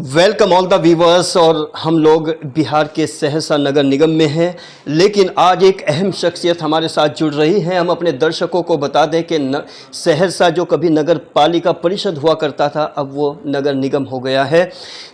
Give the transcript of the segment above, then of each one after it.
Welcome all the viewers. और हम लोग बिहार के सहरसा नगर निगम में हैं, लेकिन आज एक अहम शख्सियत हमारे साथ जुड़ रही है। हम अपने दर्शकों को बता दें कि सहरसा जो कभी नगर पालिका परिषद हुआ करता था, अब वो नगर निगम हो गया है।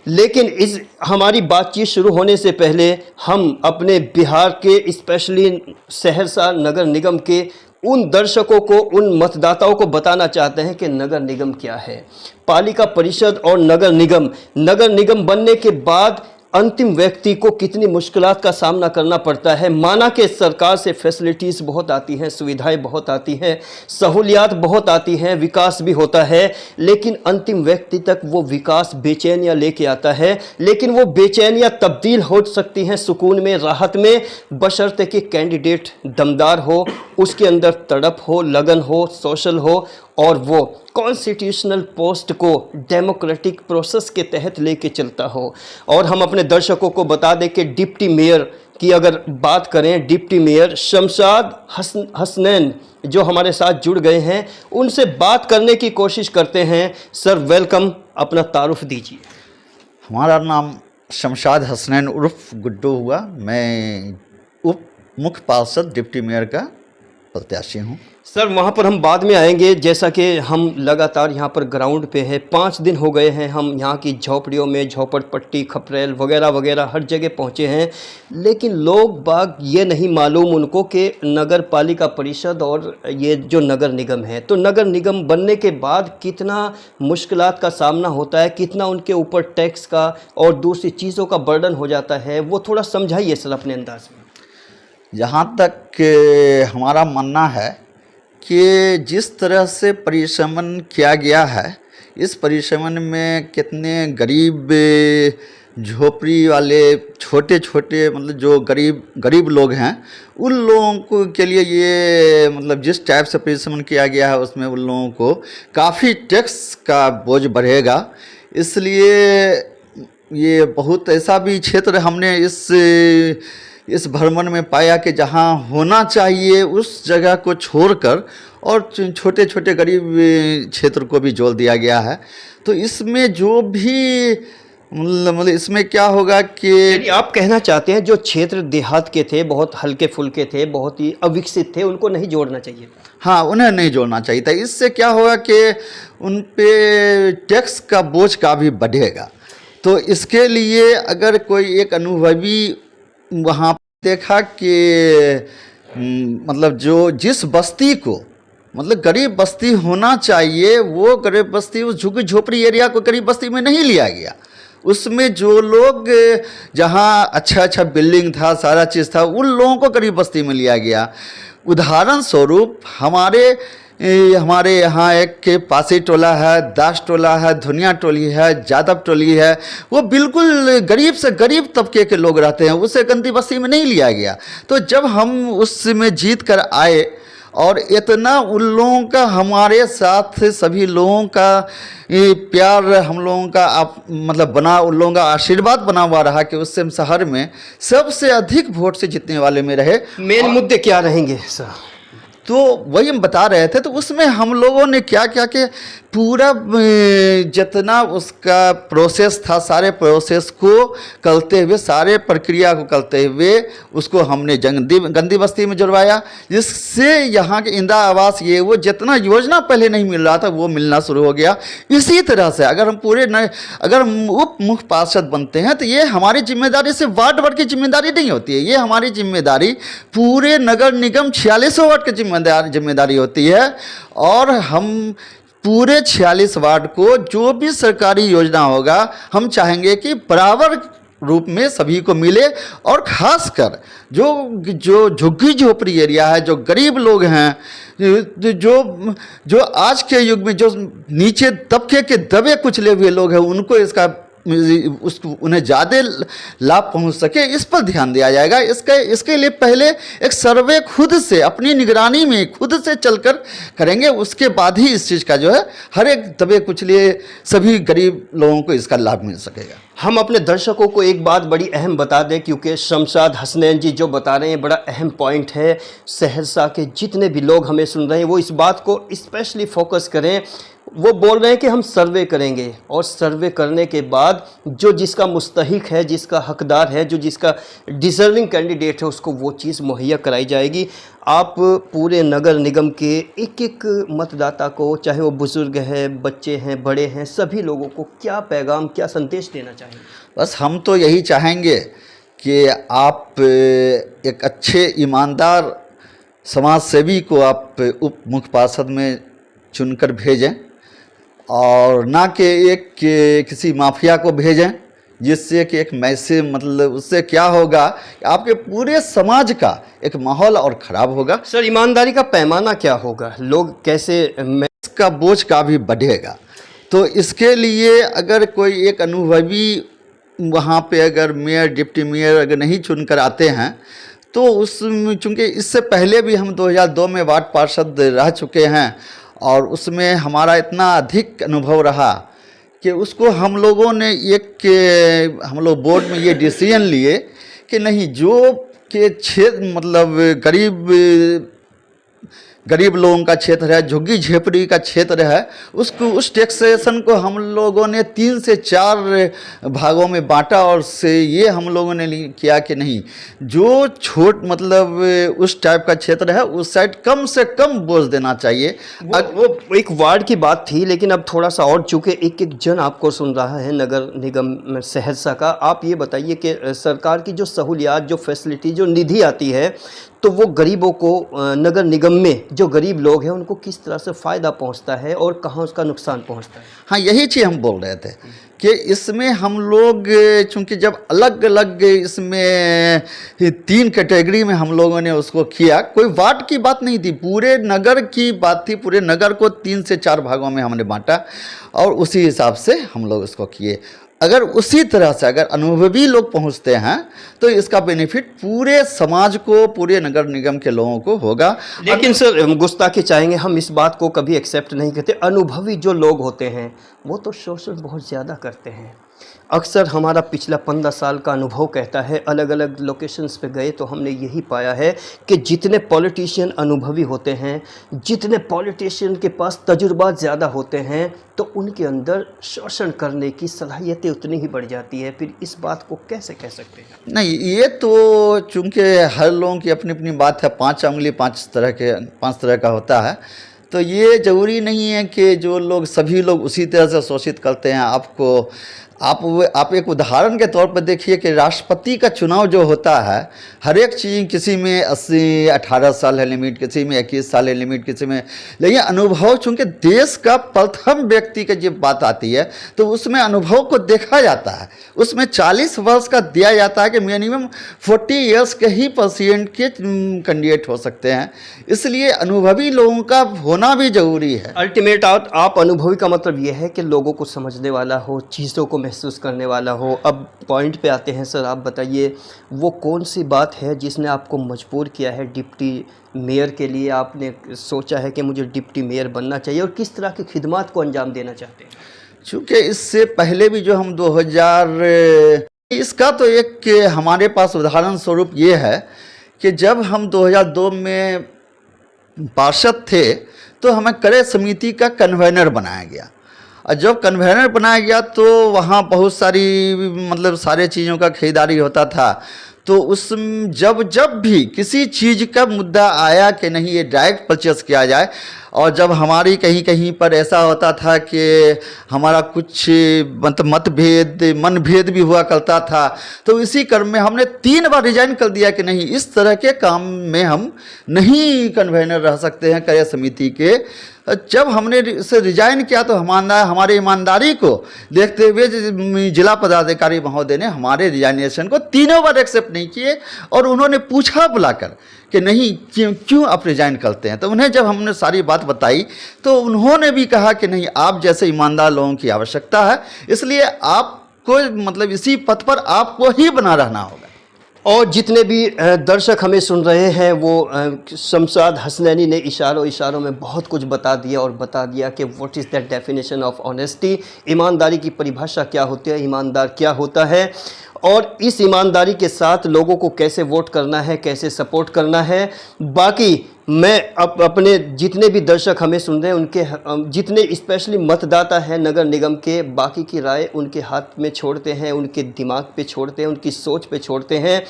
लेकिन इस हमारी बातचीत शुरू होने से पहले हम अपने बिहार के स्पेशली सहरसा नगर निगम के उन दर्शकों को, उन मतदाताओं को बताना चाहते हैं कि नगर निगम क्या है। पालिका परिषद और नगर निगम बनने के बाद अंतिम व्यक्ति को कितनी मुश्किलात का सामना करना पड़ता है। माना कि सरकार से फैसिलिटीज़ बहुत आती हैं, सुविधाएं बहुत आती हैं, सहूलियात बहुत आती हैं, विकास भी होता है, लेकिन अंतिम व्यक्ति तक वो विकास बेचैनियाँ लेके आता है। लेकिन वो बेचैनियाँ तब्दील हो सकती हैं सुकून में, राहत में, बशर्ते कि कैंडिडेट दमदार हो, उसके अंदर तड़प हो, लगन हो, सोशल हो, और वो कॉन्स्टिट्यूशनल पोस्ट को डेमोक्रेटिक प्रोसेस के तहत लेके चलता हो। और हम अपने दर्शकों को बता दें कि डिप्टी मेयर की अगर बात करें, डिप्टी मेयर शमशाद हसनैन जो हमारे साथ जुड़ गए हैं, उनसे बात करने की कोशिश करते हैं। सर वेलकम, अपना तारुफ दीजिए। हमारा नाम शमशाद हसनैन उर्फ गुड्डू हुआ। मैं उप मुख्य पार्षद डिप्टी मेयर का प्रत्याशी हूँ। सर वहाँ पर हम बाद में आएंगे, जैसा कि हम लगातार यहाँ पर ग्राउंड पे हैं। 5 दिन हो गए हैं हम यहाँ की झोपड़ियों में, झोपड़पट्टी, खपरेल वगैरह वगैरह हर जगह पहुँचे हैं, लेकिन लोग बाग ये नहीं मालूम उनको कि नगर पालिका परिषद और ये जो नगर निगम है, तो नगर निगम बनने के बाद कितना मुश्किलात का सामना होता है, कितना उनके ऊपर टैक्स का और दूसरी चीज़ों का बर्डन हो जाता है, वो थोड़ा समझाइए सर अपने अंदाज में। जहाँ तक हमारा मानना है कि जिस तरह से परिश्रमण किया गया है, इस परिश्रमण में कितने गरीब झोपड़ी वाले छोटे छोटे मतलब जो गरीब लोग हैं, उन लोगों को के लिए ये मतलब जिस टाइप से परिश्रमण किया गया है उसमें उन लोगों को काफ़ी टैक्स का बोझ बढ़ेगा। इसलिए ये बहुत ऐसा भी क्षेत्र हमने इस भ्रमण में पाया कि जहाँ होना चाहिए उस जगह को छोड़कर और छोटे छोटे गरीब क्षेत्र को भी जोड़ दिया गया है। तो इसमें जो भी मतलब इसमें क्या होगा कि आप कहना चाहते हैं जो क्षेत्र देहात के थे, बहुत हल्के फुल्के थे, बहुत ही अविकसित थे, उनको नहीं जोड़ना चाहिए। हाँ, उन्हें नहीं जोड़ना चाहिए था। इससे क्या होगा कि उन पे टैक्स का बोझ का भी बढ़ेगा। तो इसके लिए अगर कोई एक अनुभवी वहाँ देखा कि मतलब जिस बस्ती को मतलब गरीब बस्ती होना चाहिए, वो गरीब बस्ती उस झुग्गी झोपड़ी एरिया को गरीब बस्ती में नहीं लिया गया। उसमें जो लोग जहाँ अच्छा बिल्डिंग था, सारा चीज़ था, उन लोगों को गरीब बस्ती में लिया गया। उदाहरण स्वरूप हमारे यहाँ एक पासी टोला है, दास टोला है, धुनिया टोली है, जादव टोली है, वो बिल्कुल गरीब से गरीब तबके के लोग रहते हैं, उसे गंदी बस्ती में नहीं लिया गया। तो जब हम उसमें जीत कर आए और इतना उन लोगों का हमारे साथ सभी लोगों का प्यार हम लोगों का मतलब बना, उन लोगों का आशीर्वाद बना हुआ रहा कि उससे शहर में सबसे अधिक वोट से जीतने वाले में रहे। मेन मुद्दे क्या रहेंगे सर? तो वही हम बता रहे थे। तो उसमें हम लोगों ने क्या किया कि पूरा जितना उसका प्रोसेस था, सारे प्रोसेस को करते हुए, सारे प्रक्रिया को करते हुए उसको हमने गंदी बस्ती में जुड़वाया, जिससे यहाँ के इंदिरा आवास ये वो जितना योजना पहले नहीं मिल रहा था वो मिलना शुरू हो गया। इसी तरह से अगर हम उप मुख्य पार्षद बनते हैं तो ये हमारी जिम्मेदारी सिर्फ वार्ड भर की जिम्मेदारी नहीं होती है, ये हमारी जिम्मेदारी पूरे नगर निगम 46 वार्ड की जिम्मेदारी होती है। और हम पूरे 46 वार्ड को जो भी सरकारी योजना होगा हम चाहेंगे कि बराबर रूप में सभी को मिले। और ख़ासकर जो झुग्गी झोपड़ी एरिया है, जो गरीब लोग हैं, जो आज के युग में जो नीचे तबके के दबे कुचले हुए लोग हैं, उनको इसका उन्हें ज़्यादा लाभ पहुंच सके, इस पर ध्यान दिया जाएगा। इसके लिए पहले एक सर्वे खुद से अपनी निगरानी में खुद से चलकर करेंगे, उसके बाद ही इस चीज़ का जो है हर एक दबे कुचले सभी गरीब लोगों को इसका लाभ मिल सकेगा। हम अपने दर्शकों को एक बात बड़ी अहम बता दें, क्योंकि शमशाद हसनैन जी जो बता रहे हैं बड़ा अहम पॉइंट है। सहरसा के जितने भी लोग हमें सुन रहे हैं वो इस बात को स्पेशली फोकस करें। वो बोल रहे हैं कि हम सर्वे करेंगे, और सर्वे करने के बाद जो जिसका मुस्तहिक है, जिसका हकदार है, जो जिसका डिजर्विंग कैंडिडेट है, उसको वो चीज़ मुहैया कराई जाएगी। आप पूरे नगर निगम के एक एक मतदाता को, चाहे वो बुज़ुर्ग है, बच्चे हैं, बड़े हैं, सभी लोगों को क्या पैगाम, क्या संदेश देना चाहेंगे? बस हम तो यही चाहेंगे कि आप एक अच्छे ईमानदार समाज सेवी को आप उप मुख्य पार्षद में चुनकर भेजें, और ना कि एक किसी माफिया को भेजें, जिससे कि एक मैसेज, मतलब उससे क्या होगा, आपके पूरे समाज का एक माहौल और ख़राब होगा। सर, ईमानदारी का पैमाना क्या होगा? लोग कैसे इसका बोझ काफ़ी बढ़ेगा। तो इसके लिए अगर कोई एक अनुभवी वहाँ पे अगर मेयर, डिप्टी मेयर अगर नहीं चुनकर आते हैं, तो चूँकि इससे पहले भी हम 2002 में वार्ड पार्षद रह चुके हैं, और उसमें हमारा इतना अधिक अनुभव रहा कि उसको हम लोगों ने हम लोग बोर्ड में ये डिसीजन लिए कि नहीं, जो के क्षेत्र मतलब गरीब लोगों का क्षेत्र है, झुग्गी झेपड़ी का क्षेत्र है, उस टैक्सेशन को हम लोगों ने 3 से 4 भागों में बांटा, और से ये हम लोगों ने किया कि नहीं, जो छोट मतलब उस टाइप का क्षेत्र है उस साइड कम से कम बोझ देना चाहिए। वो एक वार्ड की बात थी, लेकिन अब थोड़ा सा और, चूँकि एक एक जन आपको सुन रहा है नगर निगम सहरसा का, आप ये बताइए कि सरकार की जो सहूलियात, जो फैसिलिटी, जो निधि आती है, तो वो गरीबों को, नगर निगम में जो गरीब लोग हैं उनको किस तरह से फ़ायदा पहुंचता है और कहाँ उसका नुकसान पहुंचता है? हाँ, यही चीज़ हम बोल रहे थे कि इसमें हम लोग चूँकि जब अलग अलग इसमें 3 कैटेगरी में हम लोगों ने उसको किया, कोई वार्ड की बात नहीं थी, पूरे नगर की बात थी। पूरे नगर को 3 से 4 भागों में हमने बांटा, और उसी हिसाब से हम लोग इसको किए। अगर उसी तरह से अगर अनुभवी लोग पहुंचते हैं तो इसका बेनिफिट पूरे समाज को, पूरे नगर निगम के लोगों को होगा। लेकिन सर, गुस्ताखी चाहेंगे, हम इस बात को कभी एक्सेप्ट नहीं करते। अनुभवी जो लोग होते हैं वो तो शोषण बहुत ज़्यादा करते हैं। अक्सर हमारा पिछला 15 साल का अनुभव कहता है, अलग अलग लोकेशंस पे गए तो हमने यही पाया है कि जितने पॉलिटिशियन अनुभवी होते हैं, जितने पॉलिटिशियन के पास तजुर्बा ज़्यादा होते हैं, तो उनके अंदर शोषण करने की सलाहियतें उतनी ही बढ़ जाती है। फिर इस बात को कैसे कह सकते हैं? नहीं, ये तो चूँकि हर लोगों की अपनी अपनी बात है, 5 उंगली 5 तरह का होता है, तो ये ज़रूरी नहीं है कि जो लोग, सभी लोग उसी तरह से शोषित करते हैं। आप एक उदाहरण के तौर पर देखिए कि राष्ट्रपति का चुनाव जो होता है, हर एक चीज़, किसी में 18 साल है लिमिट, किसी में 21 साल है लिमिट, किसी में, लेकिन अनुभव, चूँकि देश का प्रथम व्यक्ति की जब बात आती है तो उसमें अनुभव को देखा जाता है। उसमें 40 वर्ष का दिया जाता है कि मिनिमम 40 ईयर्स के ही परसेंट के कैंडिडेट हो सकते हैं, इसलिए अनुभवी लोगों का होना भी ज़रूरी है। अल्टीमेट आप अनुभवी का मतलब ये है कि लोगों को समझने वाला हो, चीज़ों को महसूस करने वाला हो। अब पॉइंट पे आते हैं सर, आप बताइए वो कौन सी बात है जिसने आपको मजबूर किया है डिप्टी मेयर के लिए, आपने सोचा है कि मुझे डिप्टी मेयर बनना चाहिए, और किस तरह की खिदमत को अंजाम देना चाहते हैं? चूँकि इससे पहले भी जो हम 2000, इसका तो एक हमारे पास उदाहरण स्वरूप ये है कि जब हम 2002 में पार्षद थे तो हमें क्रय समिति का कन्वेनर बनाया गया, और जब कन्वेनर बनाया गया तो वहाँ बहुत सारी मतलब सारे चीज़ों का खरीदारी होता था। तो उस जब भी किसी चीज़ का मुद्दा आया कि नहीं ये डायरेक्ट परचेस किया जाए, और जब हमारी कहीं कहीं पर ऐसा होता था कि हमारा कुछ मनभेद भी हुआ करता था, तो इसी क्रम में हमने 3 बार रिजाइन कर दिया कि नहीं, इस तरह के काम में हम नहीं कन्वेनर रह सकते हैं क्रय समिति के। जब हमने इसे रिजाइन किया तो हमारे ईमानदारी को देखते हुए जिला पदाधिकारी महोदय ने हमारे रिजाइनेशन को 3 बार एक्सेप्ट नहीं किए, और उन्होंने पूछा बुलाकर कि नहीं क्यों आप रिजाइन करते हैं। तो उन्हें जब हमने सारी बात बताई तो उन्होंने भी कहा कि नहीं, आप जैसे ईमानदार लोगों की आवश्यकता है, इसलिए आप आपको मतलब इसी पथ पर आपको ही बना रहना होगा। और जितने भी दर्शक हमें सुन रहे हैं वो शमशाद हसनैनी ने इशारों में बहुत कुछ बता दिया और बता दिया कि what is the definition of honesty, ईमानदारी की परिभाषा क्या होती है, ईमानदार क्या होता है, और इस ईमानदारी के साथ लोगों को कैसे वोट करना है, कैसे सपोर्ट करना है। बाकी मैं अपने जितने भी दर्शक हमें सुन रहे हैं उनके जितने स्पेशली मतदाता हैं नगर निगम के, बाकी की राय उनके हाथ में छोड़ते हैं, उनके दिमाग पे छोड़ते हैं, उनकी सोच पे छोड़ते हैं,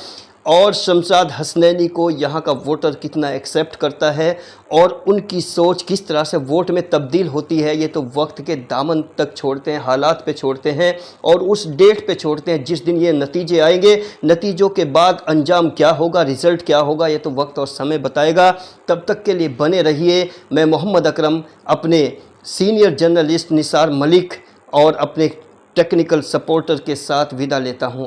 और शमशाद हसनैनी को यहाँ का वोटर कितना एक्सेप्ट करता है और उनकी सोच किस तरह से वोट में तब्दील होती है, ये तो वक्त के दामन तक छोड़ते हैं, हालात पे छोड़ते हैं और उस डेट पे छोड़ते हैं जिस दिन ये नतीजे आएंगे। नतीजों के बाद अंजाम क्या होगा, रिज़ल्ट क्या होगा, ये तो वक्त और समय बताएगा। तब तक के लिए बने रहिए। मैं मोहम्मद अकरम अपने सीनियर जर्नलिस्ट निसार मलिक और अपने टेक्निकल सपोर्टर के साथ विदा लेता हूँ।